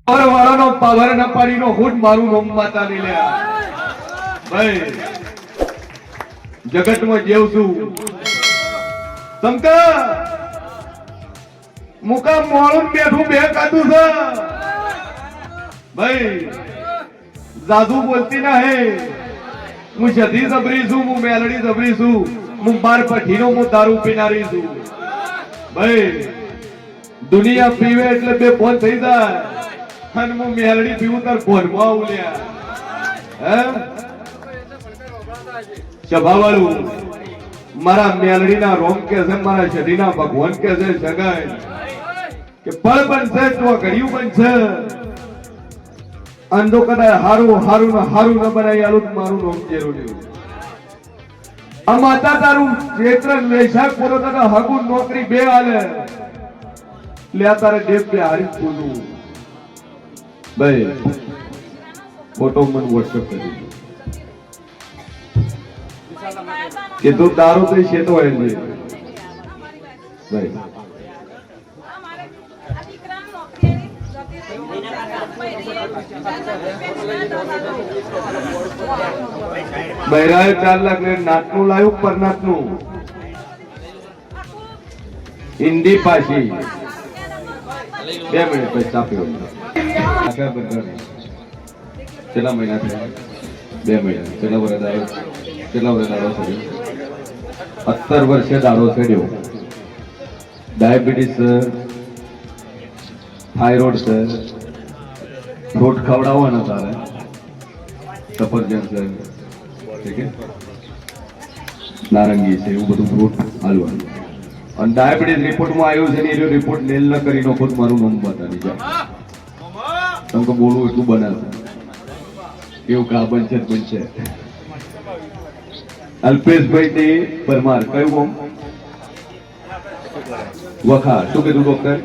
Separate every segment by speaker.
Speaker 1: વાળાનો power ના પાડીનો hood મારું રોમ માતા ની લે ભાઈ જગતમાં જેવ છું તમકા મુકા મોળું બેઠું બે કાતું છે ભાઈ જાદુ બોલતી ના હે હું સધી જબરી છું હું મેલડી જબરી છું હું બાર પઠીનો હું દારૂ પીનારી છું ભાઈ દુનિયા પીવે એટલે બે ફોન થઈ જાય અને હું મેલડી પીવું તાર ફોનમાં આવું લ્યા હે સભાવાળું મારા મેલડીના રોમ કે છે મારા શરીરના ભગવાન કે છે સગાઈ કે પળ બનશે તો ઘડિયું બનશે અંધો કદાચ હારું હારું ને હારું ન બનાવી આલું મારું રોમ જેરું આ માતા તારું ક્ષેત્ર વૈશાખ પૂરો તને હગું નોકરી બે આલે લે તારે દેવ બે હારી પૂરું ભાઈ ફોટો મને વોટ્સએપ કરી કે તું દારૂ તો છે તો હોય ભાઈ બહેરાએ 4 લાખ ને નાટનું લાવ્યું પરનાટનું હિન્દી પાછી 2 મિનિટ પછી ચાપ્યો કેટલા મહિના થયા 2 મહિના કેટલા વર્ષ દાડો ચડ્યો 17 વર્ષે દાડો ચડ્યો ડાયાબિટીસ થાઇરોઇડ છે ફ્રૂટ ખવડાવવાના તારે સફરજન છે ઠીક નારંગી છે એવું બધું ફ્રૂટ હાલવાનું અને ડાયાબિટીસ રિપોર્ટમાં આવ્યું છે ને એ રિપોર્ટ નેલ ન કરી નો ખુદ મારું નામ બતાવી જાય તમે તો બોલવું એટલું બનાવશે એવું કા બનશે અલ્પેશભાઈ તે પરમાર કયું કોમ વખા શું કીધું ડોક્ટર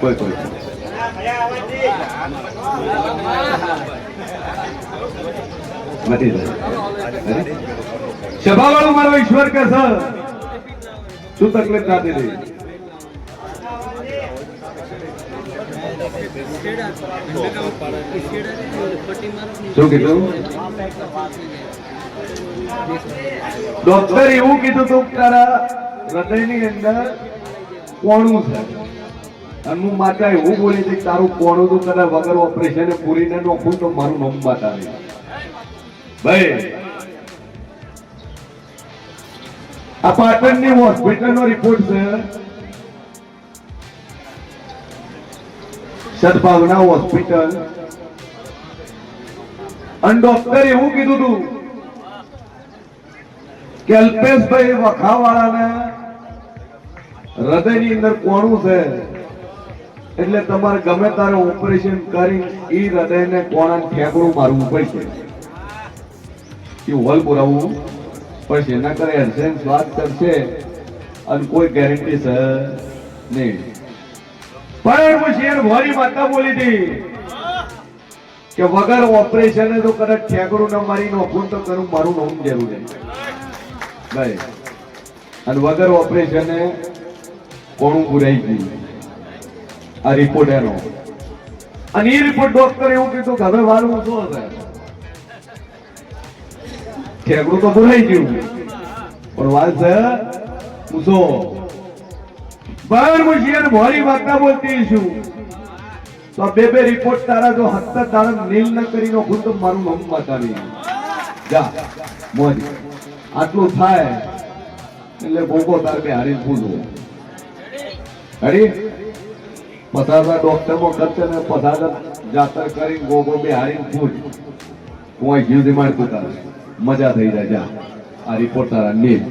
Speaker 1: કોઈ નથી સભાવાળું મારો ઈશ્વર કે સર શું તકલીફ થતી હતી શું કીધું ડોક્ટર એવું કીધું તું તારા હૃદયની અંદર કોણું છે અને હું માતા એવું બોલી હતી તારું કોણું તું કદાચ વગર ઓપરેશન પૂરીને નોખું તો મારું નામ બતાવે ભાઈ આ પાટણની હોસ્પિટલનો રિપોર્ટ છે સદભાવના હોસ્પિટલ અને ડોક્ટર એવું કીધું તું કે અલ્પેશભાઈ વખાવાળાને હૃદયની અંદર કોણું છે એટલે તમારે ગમે તારે ઓપરેશન કરી એ હૃદયને કોણા ઠેકડું મારવું પડશે એ હોલ પુરાવવું પડશે એના કરે હરસેન સ્વાદ કરશે અને કોઈ ગેરંટી છે નહીં પણ હું શેર ભરી માતા બોલી હતી કે વગર ઓપરેશન તો કદાચ ઠેકડું ન મારી નોખું તો કરું મારું નામ જરૂર છે ભાઈ અને વગર ઓપરેશન કોણું પુરાઈ ગયું આ રિપોર્ટ એનો અને એ રિપોર્ટ ડોક્ટર એવું કીધું કે હવે વાળું શું હશે ઠેકડું તો પુરાઈ ગયું પણ વાલ છે પૂછો પણ હું શેર ભરી વાર્તા બોલતી છું તો બે રિપોર્ટ તારા જો હત્તર તારા નીલ ન કરી નો ખુદ તો મારું નામ બતાવી જા મોજ આટલું થાય એટલે ભોગો તાર બે હારી પૂછવું હરી 50,000 ડોક્ટર માં ખર્ચે ને 50,000 જાતર કરી ગોગો બે હારી પૂછ કોઈ જીવ મારતું તારે મજા થઈ જાય જા આ રિપોર્ટ તારા નીલ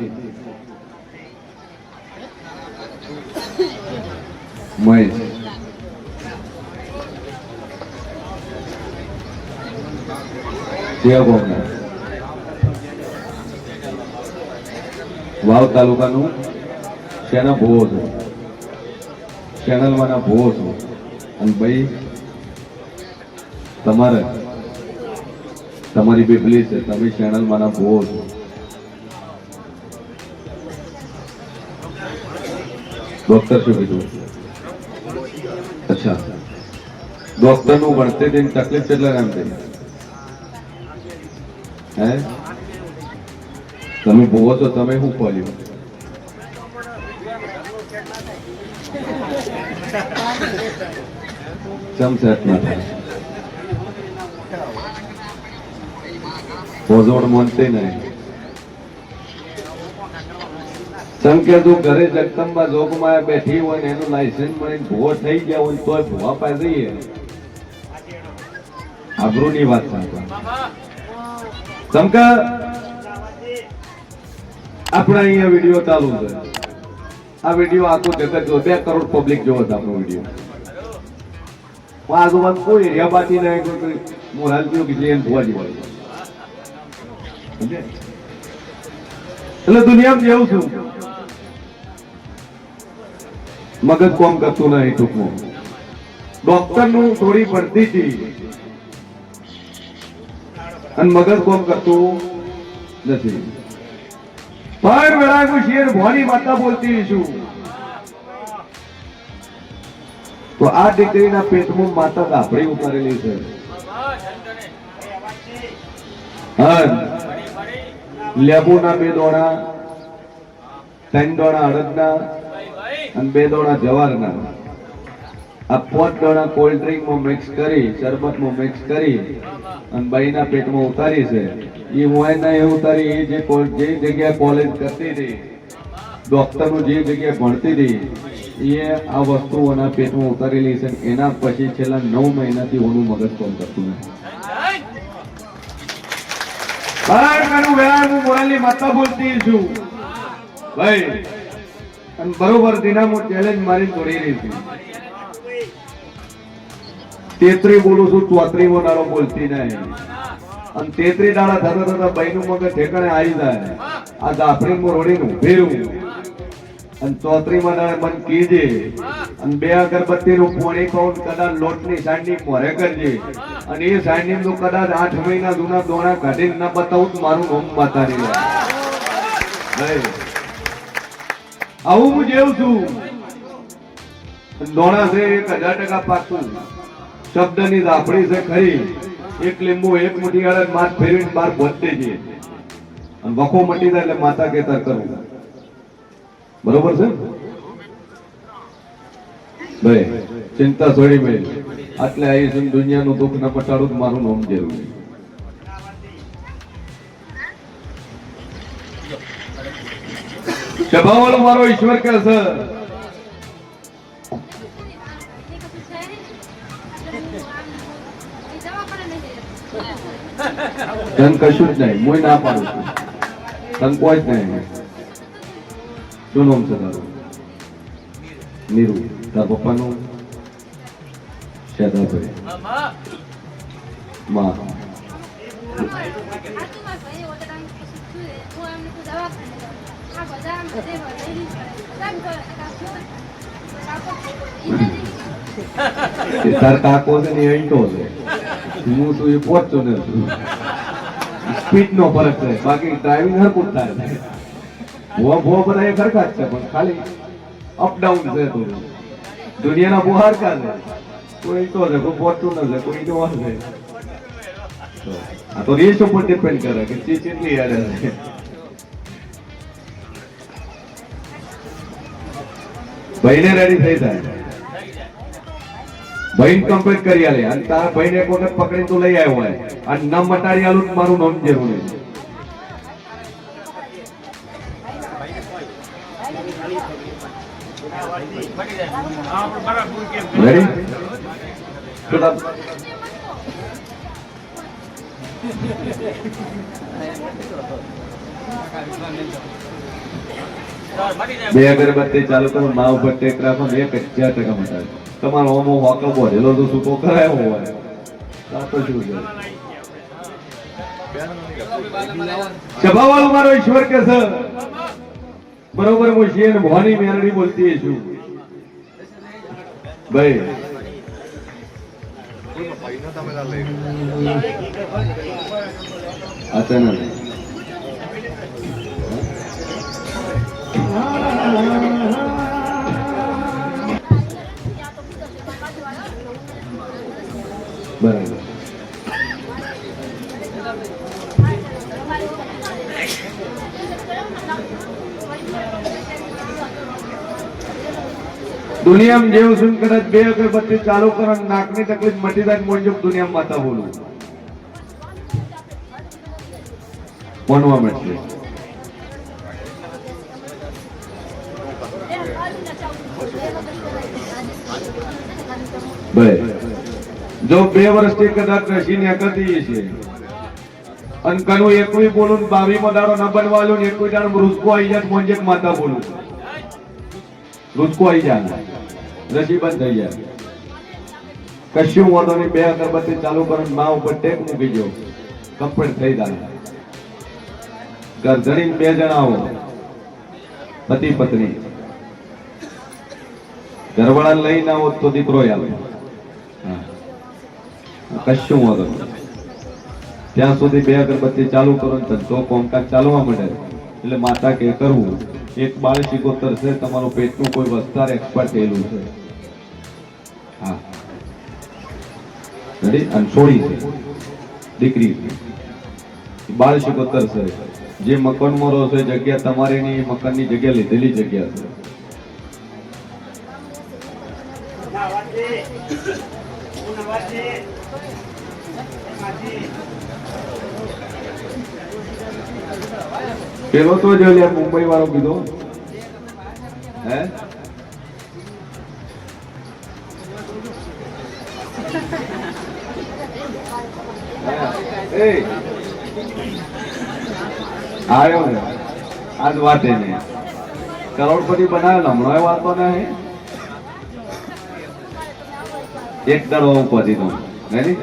Speaker 1: મહેશ વાવ તાલુકાનું શેના ભોવો છો ચેનલમાંના ભોવો છો અને ભાઈ તમારે તમારી બેબલી છે તમે ચેનલમાંના ભોવો છો ડોક્ટર શું કીધું? અચ્છા, ડોક્ટર નું ભણતી હતી તકલીફ કેટલા એમ થઈ? હે તમે ભોગવો છો, તમે શું ખોલ્યું? ચમ સેટ ના થાય, ભોજોડ મોનતી નહીં. ચમ કે તું ઘરે જગદંબા જોગમાં બેઠી હોય ને એનું લાયસન્સ મળીને ભૂવો થઈ ગયા હોય તોય ભૂવા પાસે જઈએ, આબરૂ ની વાત સાંભળો. ચમકા આપણા અહીંયા વિડીયો ચાલુ છે, આ વિડીયો આખું જગત જો 2 કરોડ પબ્લિક જોવો છે આપણો વિડીયો. આજુબાજુ કોઈ એરિયા બાકી નહીં, કોઈ મોરાલ પીઓ કેટલી એમ જોવા જેવા. એટલે દુનિયામાં જેવું છું, મગજ કોમ કરતું નહીં. ટૂંકમાં ડોક્ટર નું થોડી પડતી હતી અને મગજ કોમ કરતું નથી. પર વેળા હું શેર ભોની માતા બોલતી છું તો આ દીકરીના પેટમાં માતા ગાભડી ઉતારેલી છે. લેબુના 2 દોણા, 3 દોણા અડદના અને 2 દોણા જવારના, આ 5 દોણા કોલ્ડ ડ્રિંકમાં મિક્સ કરી, શરબતમાં મિક્સ કરી અને બાઈના પેટમાં ઉતારી છે. એ હોય ના એ ઉતારી, એ જે જગ્યાએ કોલેજ કરતી હતી, ડોક્ટરનું જે જગ્યાએ ભણતી હતી, એ આ વસ્તુઓના પેટમાં ઉતારેલી છે. એના પછી છેલ્લા 9 મહિનાથી ઓનું મગજ કોમ કરતું નથી. મોરાલી માતા બોલતી છું ભાઈ, અને બરોબર દિનામાં ચેલેન્જ મારી તોડી રહી હતી. 33 બોલું છું, 34મો દાડો બોલતી નહીં. અને 33 દાડા થતા થતા ભાઈનું મગજ ઠેકાણે આવી જાય. આ ગાફડીમાં રોડીને ઉભી રહું અને 34મા દાડે મન કીજે અને 2 અગરબત્તીનું પોણી ખાઉં, કદાચ લોટની સાંડી મોરે કરજે. અને એ સાંડી નું કદાચ 8 મહિના જૂના દોણા કાઢીને ના બતાવું તો મારું નામ બતાવી લે. આવું હું જેવું છું. દોણા છે 1000% પાકું. શબ્દની ઝાપડી છે ખરી. 1 લીંબુ 1 મુઠ્ઠી અડદ માથ ફેરવીને બહાર બોલતી જઈએ અને વખો મટી જાય એટલે માતા કેતર કરવું. બરોબર છે ભાઈ? ચિંતા છોડી મેં આટલે આવી દુનિયાનું દુઃખ ના પટાડું મારું નામ જરૂરી. સ્વભાવવાળો મારો ઈશ્વર કે છે ધન કશું જ નહીં. હું ના પાડું છું, ધન કોઈ જ નહીં. શું નામ છે તારું? નીરુ. તાર પપ્પાનું? શેદાભાઈ. માં તાર કાકો છે ને એ તો છે, હું તો એ પહોંચતો નથી. સ્પીડ નો ફરક છે, બાકી ડ્રાઇવિંગ હરકું થાય. ભૂવા ભૂવા બધા એ ખરખા જ છે, પણ ખાલી અપડાઉન છે. તો દુનિયાના બહુ હરખા છે. કોઈ તો છે, કોઈ પહોંચતું નથી, કોઈ તો છે. આ તો રેસ ઉપર ડિપેન્ડ કરે કે ચીજ કેટલી યાદ છે. ભાઈને રેડી થઈ જાય, ભાઈ કમ્પ્લીટ કરી આલે. અને તારા ભાઈને એક વખત પકડીને તું લઈ આવ્યો હોય અને નામ મટાડી આલું મારું નામ જરૂર રેડી. બે અગરબત્તી ચાલુ કરો, મા ઉપર ટેક રાખો, 1000% મટાડે. તમારો ઓમો હોકો બોધેલો તો સૂકો કરાયો હોય તો શું છે? સ્વભાવવાળો મારો ઈશ્વર કે છે બરોબર. હું શેર ભવાની મેરડી બોલતી છું ભાઈ. અચાનક બરાબર. દુનિયામાં જેવું શું કદાચ 2 અગરબત્તી ચાલુ કરો નાકની તકલીફ મટી જાય મોજબ દુનિયામાં માતા બોલું બનવા મળશે. જો 2 વર્ષથી કદાચ રસીને કરતી છે અને કનું એકવી બોલું 22મો દાડો ન બનવાલો ને એકવી દાડો રૂસકો આવી જાય મોંજેક માતા બોલું રૂસકો આવી જાય રસી બંધ થઈ જાય કશું વાંધો નહીં 2 અગરબત્તી ચાલુ કરો માં ઉપર ટેક મૂકી દો કમ્પ્લીટ થઈ જાય. ગરધણી 2 જણા હો પતિ પત્ની ઘરવાળા લઈને આવો તો દીકરો આવે કશું વાંધો ત્યાં સુધી 2 અગરબત્તી ચાલુ કરો ને તો કોમકાજ ચાલવા મળે એટલે માતા કે કરવું એક 72 છે તમારું પેટનું કોઈ વસ્તાર એક્સપર્ટ થયેલું છે. હા રેડી અને છોડી છે દીકરી 72 છે જે મકાનમાં રહો છો જગ્યા તમારી ની મકાનની જગ્યા લીધેલી જગ્યા છે. પેલો તો જો લે મુંબઈ વાળો કીધો હે આવ્યો ને આજ વાત એને કરોડપતિ બનાવેલો હમણાં વાતો નહીં એક દાડો ઉપાધિ નો નહીં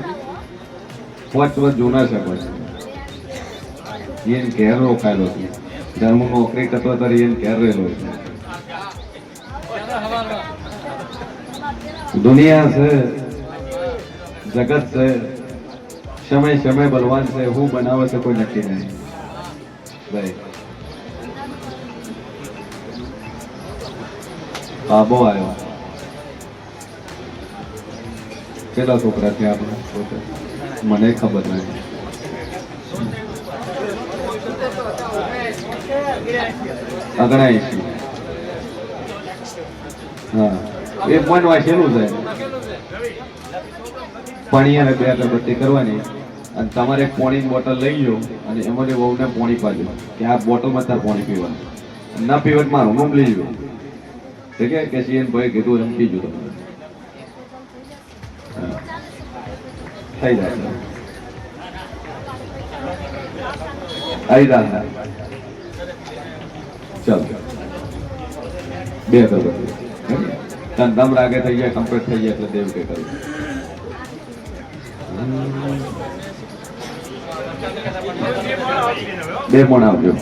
Speaker 1: 5 વર્ષ જૂના છે પછી એને ઘેર રોકાયેલો છે ધર્મ નોકરી કરતો ત્યારે એને ઘેર રહેલો છે. દુનિયા છે જગત છે સમય બલવાન છે હું બનાવે છે કોઈ નક્કી નહીં ભાઈ. બાબો આવ્યો કેટલા છોકરા છે આપણે મને ખબર નહીં. અગણાય છે હા એ મન વાંચેલું છે પાણી અને 2 અગરબત્તી કરવાની અને તમારે એક પાણીની બોટલ લઈ લો અને એમાં વહુને પાણી પાજો કે આ બોટલમાં તાર પાણી પીવાનું ના પીવા મારું નામ લઈ લો ઠીક છે કે સીએન ભાઈ કીધું એમ પીજો તમે થઈ જાય આવી જાય ચાલો 2 અગરબત્તી દમ રાગે થઈ જાય કમ્પ્લીટ થઈ જાય એટલે દેવ કે કરું બે મોણ આવજો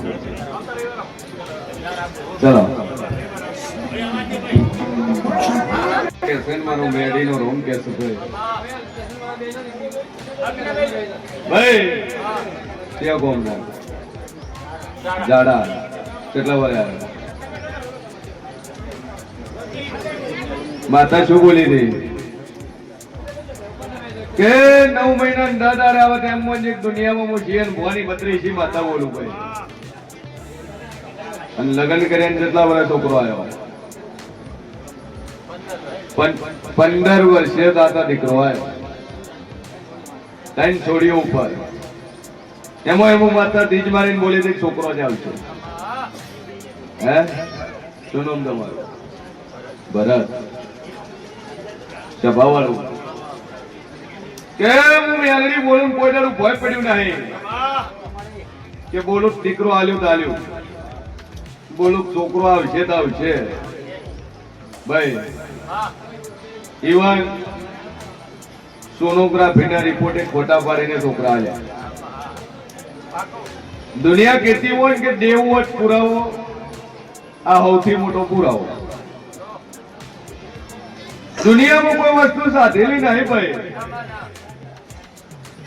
Speaker 1: ચલો મારો મેડી નો રૂમ કે ભાઈ ત્યાં કોમ જાડા કેટલા વાર આવ્યા માતા શું બોલી રહી કે 9 મહિના દાદા આવે તેમ એક દુનિયામાં હું જીવન ભવાની 32 માતા બોલું ભાઈ અને લગ્ન કરીને જેટલા વર્ષ છોકરો આવ્યો 15 વર્ષે દાદા દીકરો આવ્યો 3 છોડીઓ ઉપર એમાં માતા દીજ મારીને બોલી દે છોકરો જ આવશે હે શું નામ તમારું ભરત સભાવાળું કે હું મેલડી બોલું કોઈ દાડું ભય પડ્યું નહીં કે બોલું દીકરો આલ્યો તો આલ્યો બોલું છોકરો આવશે તો આવશે ભાઈ ઇવન સોનોગ્રાફીના રિપોર્ટે ખોટા પાડીને છોકરા આલ્યા દુનિયા કહેતી હોય કે દેવું જ પુરાવો આ સૌથી મોટો પુરાવો દુનિયામાં કોઈ વસ્તુ સાધેલી નહીં ભાઈ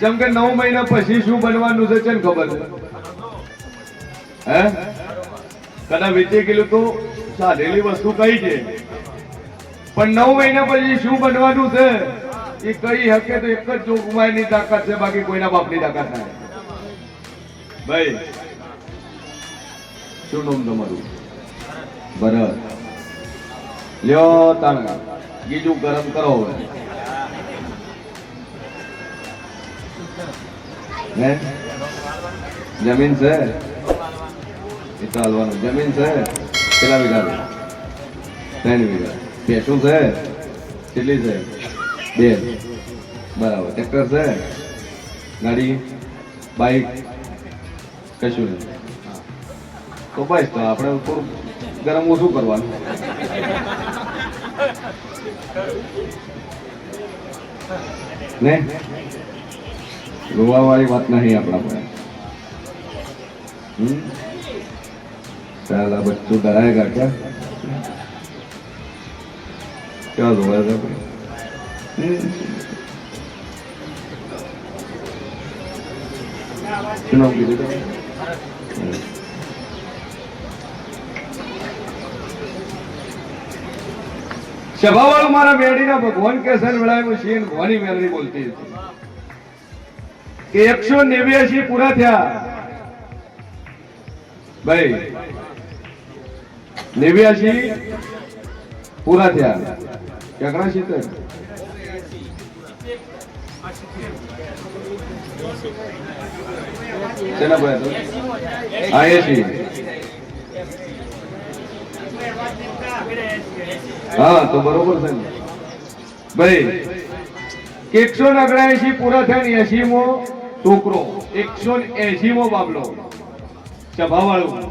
Speaker 1: જેમ કે 9 મહિના પછી શું બનવાનું છે કેમ ખબર છે હે કદાચ વેચી ગયેલું તો સાધેલી વસ્તુ કઈ છે પણ 9 મહિના પછી શું બનવાનું છે એ કઈ હકે તો એક જ જોગમાયની તાકાત છે, બાકી કોઈના બાપની તાકાત નહીં. ભાઈ શું નામ તમારું? ભરત. લ્યો તાણ બીજું ગરમ કરો હવે. હે જમીન છે એ તો હાલવાનું. જમીન છે કેટલા વીઘા? 3 વીઘા. ભેંસું છે કેટલી છે? 2. બરાબર. ટ્રેક્ટર છે? ગાડી બાઈક કશું નહીં. તો બસ તો આપણે થોડું ગરમ ઓછું કરવાનું. ને રોવા વાળી વાત નહીં આપણા પાસે. ચાલ આ બચ્ચું ડરાયેગા क्या क्या रोया था भाई? सुनाओ कीजिए तो सभावाळू मारा मेरडीना भगवान के सन वेळाएમાં શીન ભવાની મેલડી બોલતી હતી કે 189 પૂરા થયા ભાઈ. 89 પૂરા થયા. કેટલા છે? ચેના ભાઈ તો 80. હા તો બરોબર છે ભાઈ. 179 પૂરા થયા ને 80મો છોકરો, 180મો બાબલો સભાવાળું.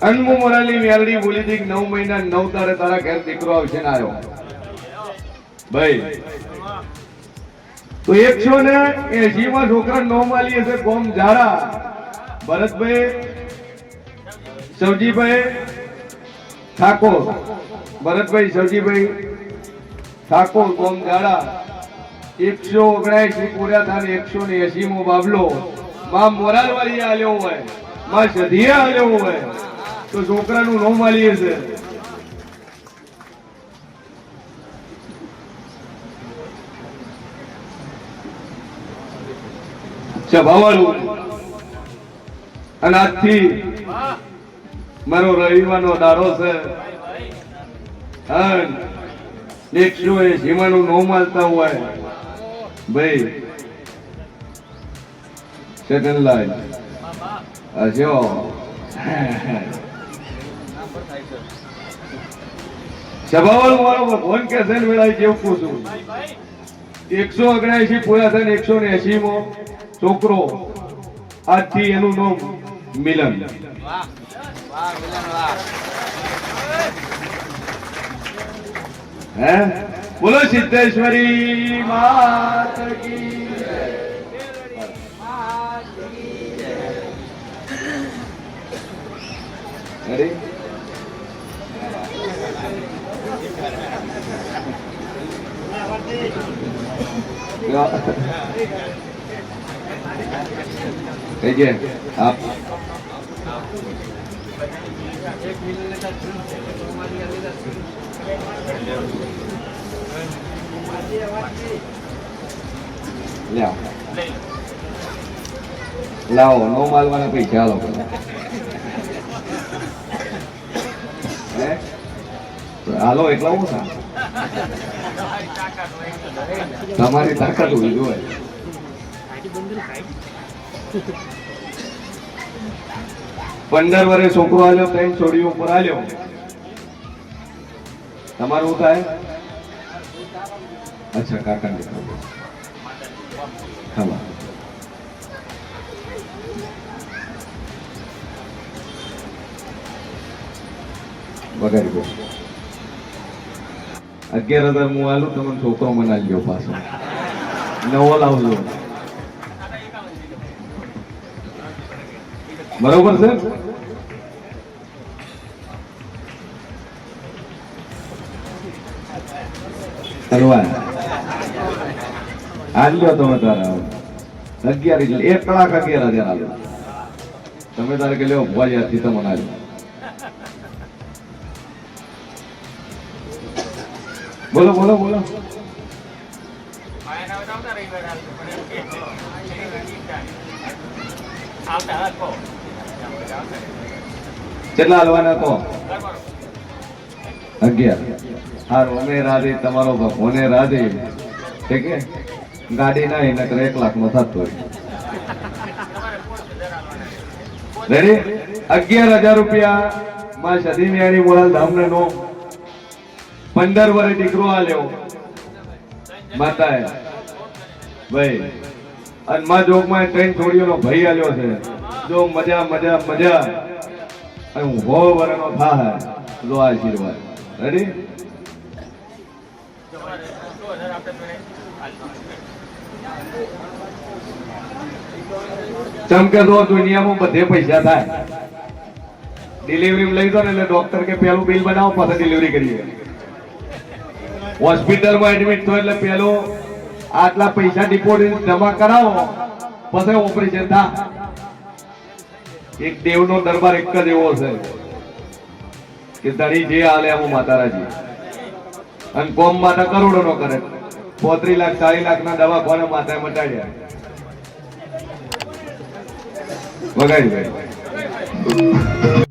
Speaker 1: અનમુ મોરાલી મેલડી બોલી હતી 9 મહિના 9 તારે તારા ઘેર દીકરો આવશે ને આવ્યો ભાઈ. તો 180માં છોકરા 9 માલી હશે. ગોમ ઝાડા ભરતભાઈ, સવજીભાઈ ઠાકોર, ભરતભાઈ સવજીભાઈ ઠાકોર ગોમ ઝાડા. 179 પૂરા થાય 180મો બાબલો માં મોરાલ વાળી આલ્યો હોય, માં સધિયા આલ્યો હોય તો છોકરાનું નો માલી હશે. સભાવાળું. અને આજથી મારો રવિવારનો દાડો છે. 180નું નો માલતા હોય ભાઈ. સેકન્ડ લાઈન હજો સભાવાળું મારો ભગવાન કે છે વેળાએ જેવું પૂછું. 179 પૂરા થઈને 180મો છોકરો આજથી એનું નામ મિલન. હે બોલો સિદ્ધેશ્વરી માત કી જય. અરે કહીએ આપ લાવો નો માલવાના પૈસા હાલો. હાલો એટલા હું થા તમારી તાકાત હોવી જોઈએ. પંદર વર્ષે છોકરો આલ્યો, 3 છોડીઓ ઉપર આલ્યો. તમારું થાય? અચ્છા કાકા ને ખબર વગાડી દો. 11,000 હું આલું, તમે છોકરો મનાવી લ્યો, પાછો નવો લાવજો. બરોબર છે? હલવા આ લ્યો તમે તારા 11 1 કલાક 11,000 આલો તમે તારે કે લ્યો ભોળિયાથી તો મનાવી. બોલો બોલો બોલો કેટલા હાલવાના તો 11. હારું, અમે રાધે તમારો ભગવાને રાધે. ઠીક હે, ગાડી ના એને 1 લાખ નો થતો હોય. રેડી? 11,000 રૂપિયા માં સદી ન્યારી મોરાલ ધામને નો 15 વર્ષ દીકરો આલ્યો માતાએ ભાઈ, અને માં જોગમાં 3 છોડીઓનો ભાઈ આલ્યો છે. જો મજા મજા મજા અને હું હો વરનો થાય જો આશીર્વાદ. રેડી? ચમકે દો દુનિયામાં બધે પૈસા થાય. ડિલિવરી લઈ દો ને એટલે ડોક્ટર કે પેલું બિલ બનાવો પછી ડિલિવરી કરીએ. હોસ્પિટલમાં એડમિટ થયો એટલે પેલું આટલા પૈસા ડિપોઝિટ જમા કરાવો પછી ઓપરેશન થાય. એક દેવનો દરબાર એક જ એવો છે કે ધણી જે હાલે એમ માતારાજી, અને કોમ માતા કરોડો નો કરે. 35 લાખ 40 લાખ ના દવા કોને માતાએ મટાડ્યા. વગાડી ભાઈ.